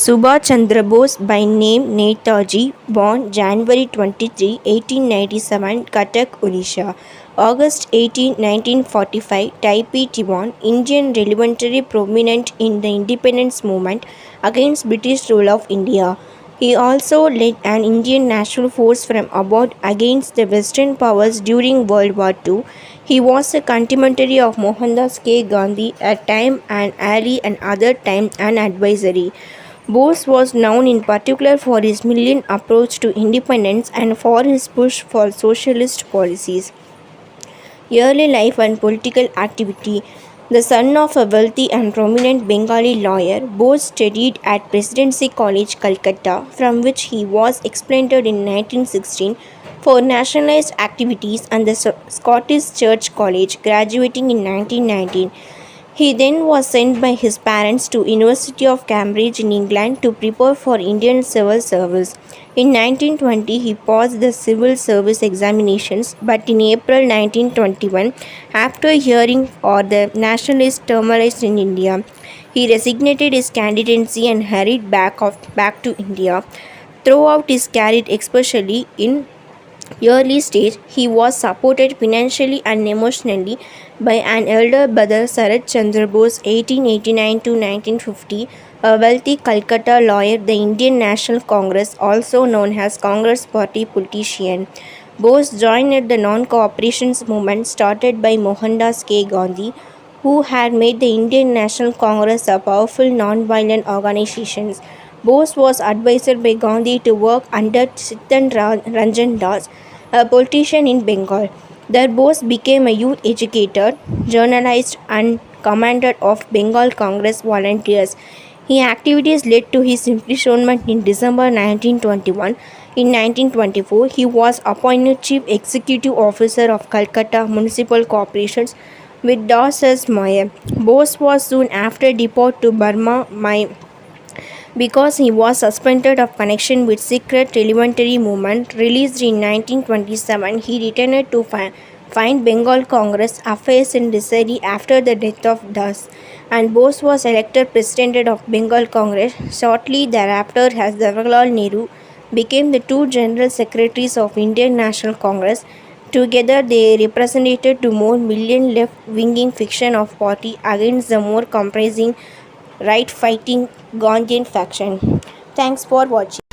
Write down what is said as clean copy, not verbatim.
Subhash Chandra Bose, by name Netaji, born January 23, 1897, Cuttack, Odisha. August 18, 1945, Type Tiwan, Indian revolutionary prominent in the independence movement against British rule of India. He also led an Indian national force from abroad against the Western powers during World War II. He was a contemporary of Mohandas K. Gandhi at time and Ali and other time an advisory. Bose was known in particular for his militant approach to independence and for his push for socialist policies. Early life and political activity. The son of a wealthy and prominent Bengali lawyer, Bose studied at Presidency College, Calcutta, from which he was expelled in 1916 for nationalist activities, and the Scottish Church College, graduating in 1919. He then was sent by his parents to University of Cambridge in England to prepare for Indian civil service. In 1920, he passed the civil service examinations, but in April 1921, after hearing for the nationalist turmoil in India, he resignated his candidacy and hurried back to India. Throughout his career, especially in early stage, he was supported financially and emotionally by an elder brother, Sarat Chandra Bose (1889 to 1950), a wealthy Calcutta lawyer, the Indian National Congress, also known as Congress Party politician. Bose joined the non-cooperation movement started by Mohandas K. Gandhi, who had made the Indian National Congress a powerful non-violent organization. Bose was advised by Gandhi to work under Chitan Ranjan Das, a politician in Bengal. There Bose became a youth educator, journalist and commander of Bengal Congress volunteers. His activities led to his imprisonment in December 1921. In 1924, he was appointed Chief Executive Officer of Calcutta Municipal Corporations with Das as mayor. Bose was soon after deported to Burma because he was suspected of connection with secret revolutionary movement. Released in 1927, he returned to find Bengal Congress affairs in Desari after the death of Das, and Bose was elected president of Bengal Congress. Shortly thereafter, as Jawaharlal Nehru became the two general secretaries of Indian National Congress. Together, they represented to more militant left-wing fiction of party against the more comprising right-fighting Gandhian faction. Thanks for watching.